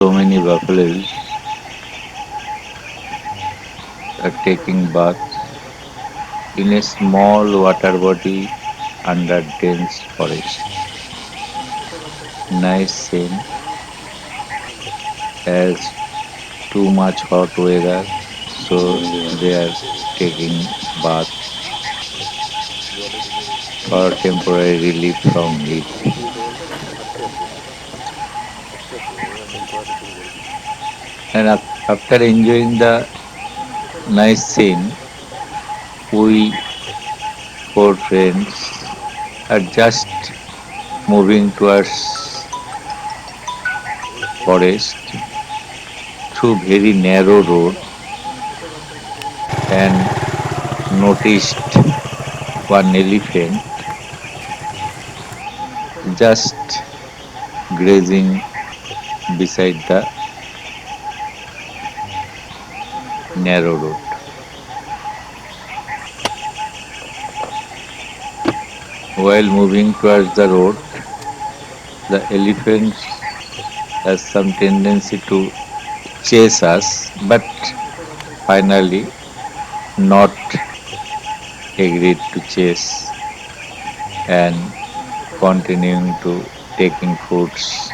So many buffaloes are taking baths in a small water body under dense forest. Nice scene as too much hot weather, so they are taking bath for temporary relief from heat. And after enjoying the nice scene, we four friends are just moving towards forest through very narrow road and noticed one elephant just grazing beside the narrow road. While moving towards the road, the elephants has some tendency to chase us, but finally not agreed to chase and continuing to taking foods.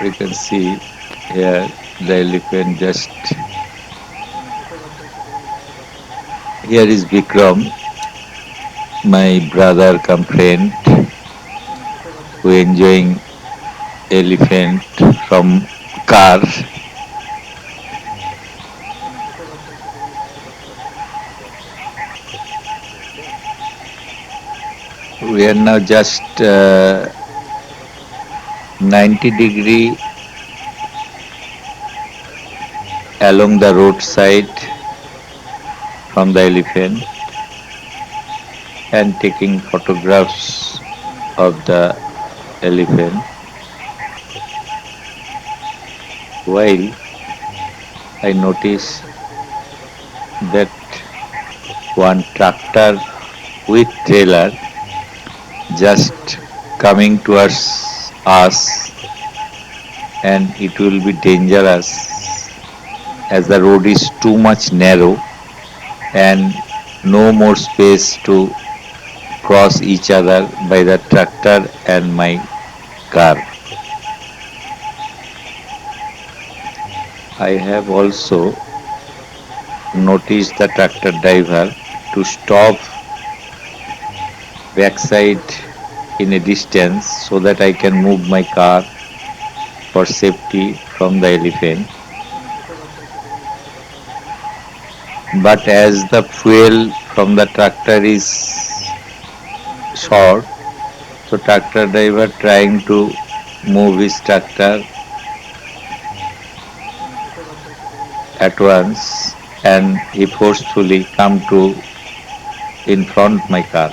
We can see here the elephant just here is Vikram, my brother come friend, who enjoying elephant from car. We are now just 90-degree along the roadside from the elephant and taking photographs of the elephant. While I notice that one tractor with trailer just coming towards us, and it will be dangerous as the road is too much narrow and no more space to cross each other by the tractor and my car. I have also noticed the tractor driver to stop backside in a distance so that I can move my car for safety from the elephant. But as the fuel from the tractor is short, so tractor driver trying to move his tractor at once and he forcefully come to in front my car.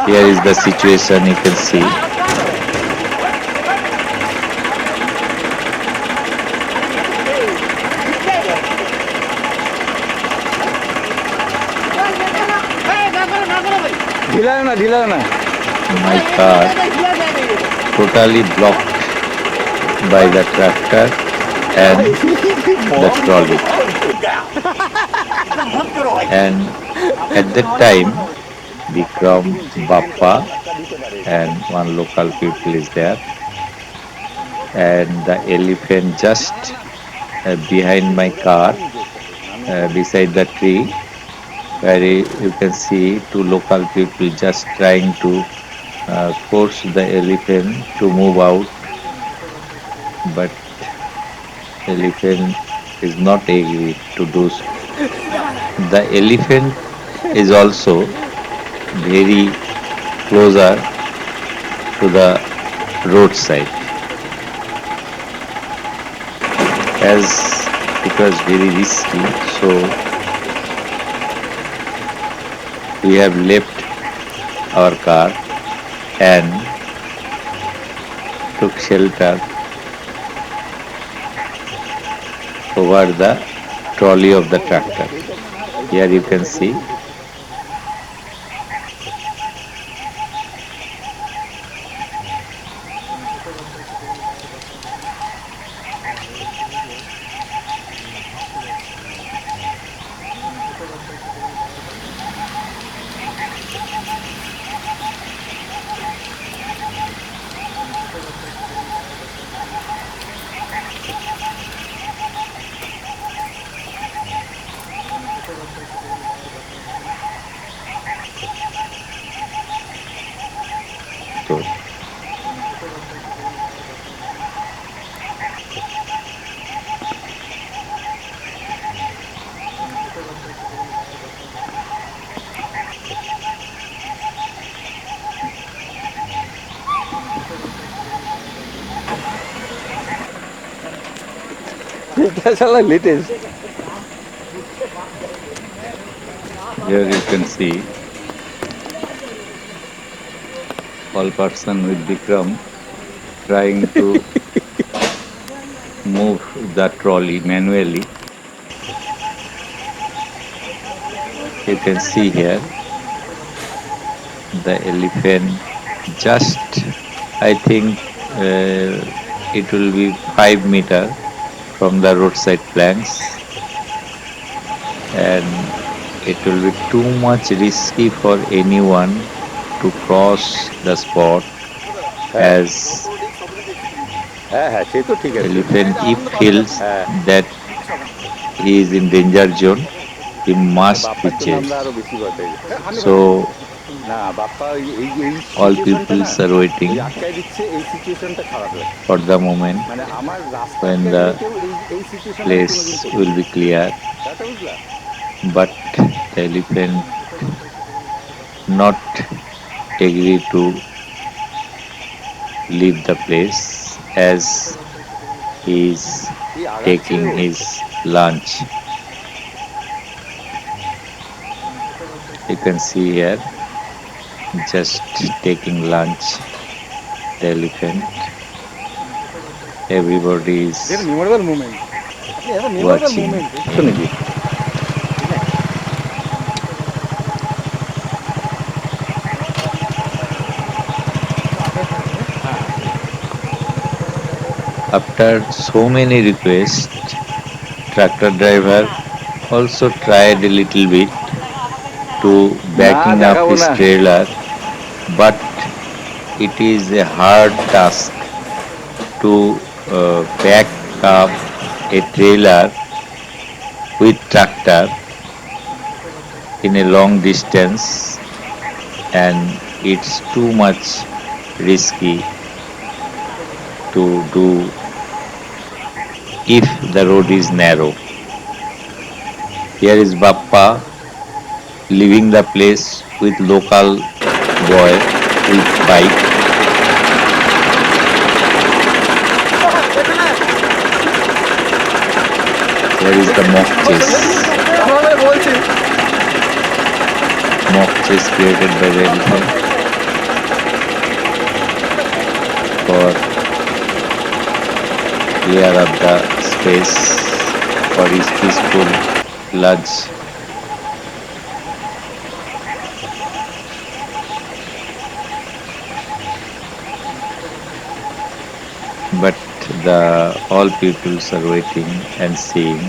Here is the situation you can see. My car totally blocked by the tractor and the trolley. And at that time, Vikram, Bappa, and one local people is there, and the elephant just behind my car, beside the tree, where you can see two local people just trying to force the elephant to move out, but elephant is not agreed to do so. The elephant is also very closer to the roadside as it was very risky, so we have left our car and took shelter over the trolley of the tractor. Here you can see এটা শালা latest. Here you can see all person with Bikram trying to move the trolley manually. You can see here the elephant just, I think it will be 5 meter from the roadside planks, and it will be too much risky for anyone to cross the spot, হ্যাঁ as হ্যাঁ হ্যাঁ, সে তো ঠিক আছে। elephant if feels হ্যাঁ, that he is in danger zone, he R must be বাপ্পার জন্য আমরা chased. আরো বেশি ভয় পেয়ে গেছি। So না বাপ্পা এই এই all সিচুয়েশনটা না, peoples are ওই waiting আটকায় দিচ্ছে, এই সিচুয়েশনটা খারাপ লাগে। for the moment মানে আমার রাস্তা when আটকায় দিলে the কেউ এই সিচুয়েশন আমি কোনোদিন place পড়িনি। will be clear, ব্যাপারটা বুঝলা? but the elephant not agree to leave the place as he is এই আগাচ্ছে taking ও। his lunch. You can see here just taking lunch the elephant. Everybody যেটা is মেমোরেবল মুমেন্ট, আপনি এত memorable watching moment তো him. নাকি? After so many requests, tractor driver also tried a little bit to না backing up দেখাবো his না। trailer, but it is a hard task to back up a trailer with tractor in a long distance, and it's too much risky to do if the road is narrow. Here is Bappa leaving the place with local boy with bike. Here is the mock chase. বলছি Mock chase created by the elephant for clear up the space for his peaceful lunch. But the all peoples are waiting and seeing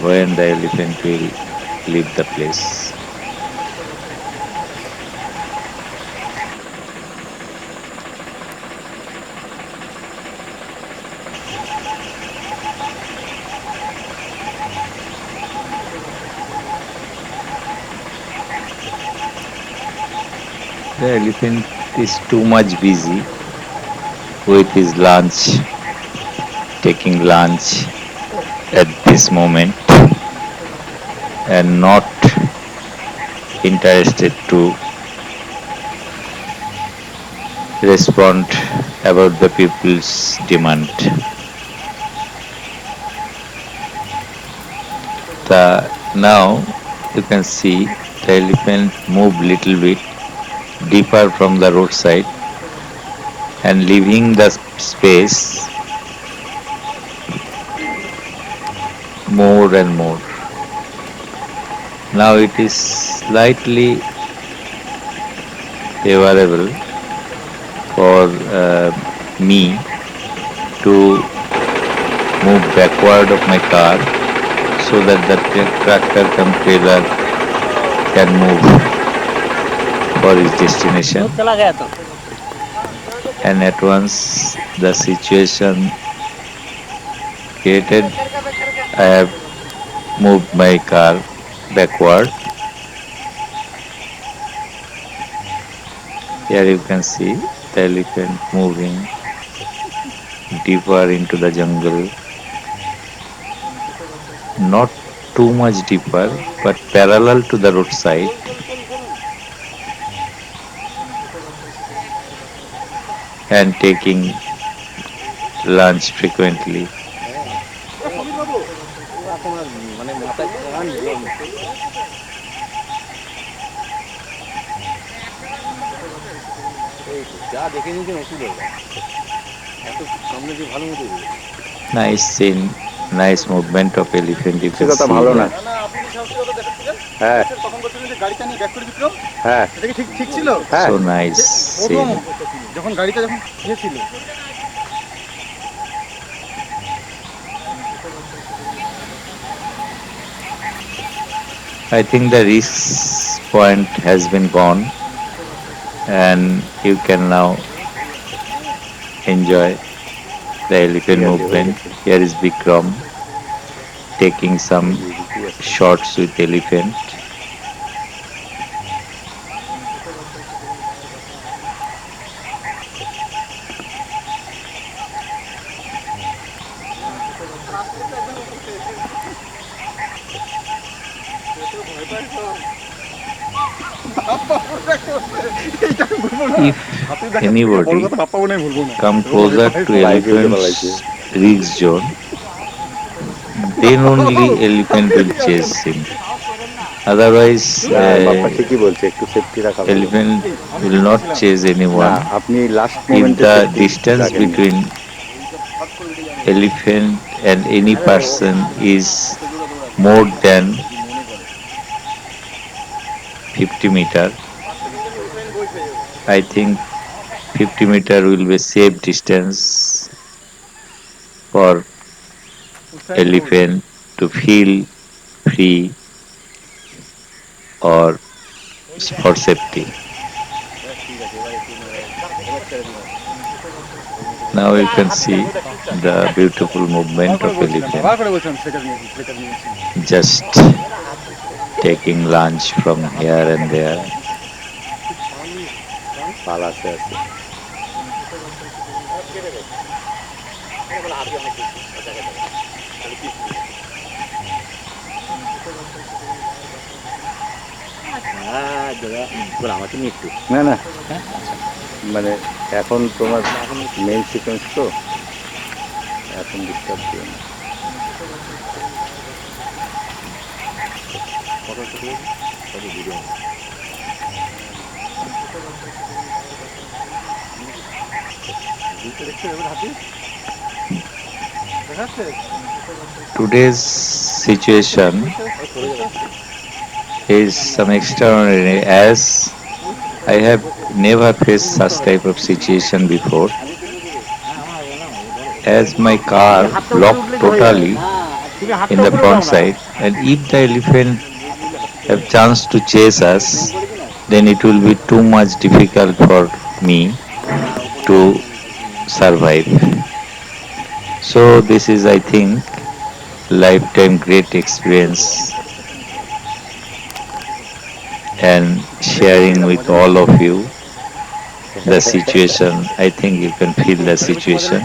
when the elephant will leave the place. The elephant is too much busy with his lunch, taking lunch at this moment, and not interested to respond about the people's demand. Now you can see the elephant move little bit deeper from the roadside and leaving the space more and more. Now it is slightly favorable for me to move backward of my car so that the tractor come trailer can move for his destination. And at once the situation created, I have moved my car backward. Here you can see the elephant moving deeper into the jungle. Not too much deeper, but parallel to the roadside. and taking lunch frequently. Samir বাবু ও এখন আর মানে মাথায় গান গরম। এই তো, যা দেখে নিয়েছেন ওষুধ হয়ে গেছে। এত সামনে দিয়ে ভালো মতো Nice scene, nice movement of elephant. You can কথা see ভালো না। that. না না আপনি যে সাহসিকতা দেখাচ্ছিলেন হ্যাঁ তখন বলছিলেন যে গাড়িটা নিয়ে ব্যাক করে বিক্রম হ্যাঁ এটা কি ঠিক ঠিক ছিল হ্যাঁ So nice প্রথম scene. যখন গাড়িটা যখন ইয়ে ছিল I think the risk point has been gone, and you can now enjoy the elephant movement. Here is Bikram taking some shots with elephant. If anybody come closer to elephant's risk zone, then only elephant will chase him. Otherwise, Bappa ঠিকই বলছে একটু safety রাখা ভালো। elephant will not chase না anyone. আপনি last If মোমেন্টে the safety distance রাখেননি। between elephant and any person is more than 50 meter, I think 50 meter will be safe distance for elephant to feel free or for safety. Now you can see the beautiful movement of elephant just taking lunch from here and there. পাল আছে আছে। আমাকে নিয়ে একটু না না মানে এখন তোমার মেইন সিকোয়েন্স তো এখন ডিস্টার্ব দিও না। Today's situation is some extraordinary as I have never faced such type of situation before. As my car blocked totally in the front side, and if the elephant have chance to chase us, then it will be too much difficult for me to survive. So this is, I think, lifetime great experience and sharing with all of you the situation. I think you can feel the situation.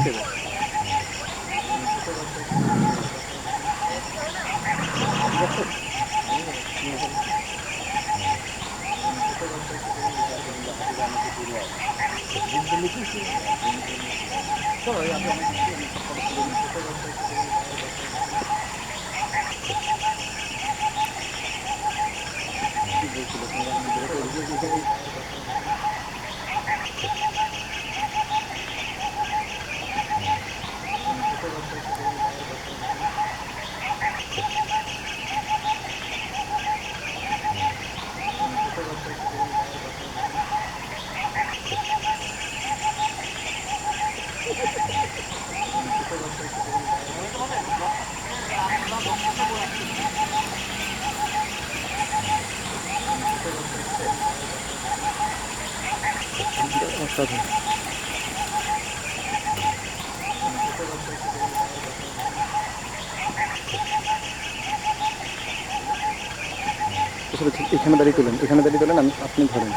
এখানে দাঁড়িয়ে তোলেন আপনি ধরেন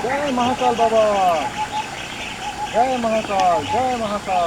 জয় মহাকাল বাবা জয় মহাকাল জয় মহাকাল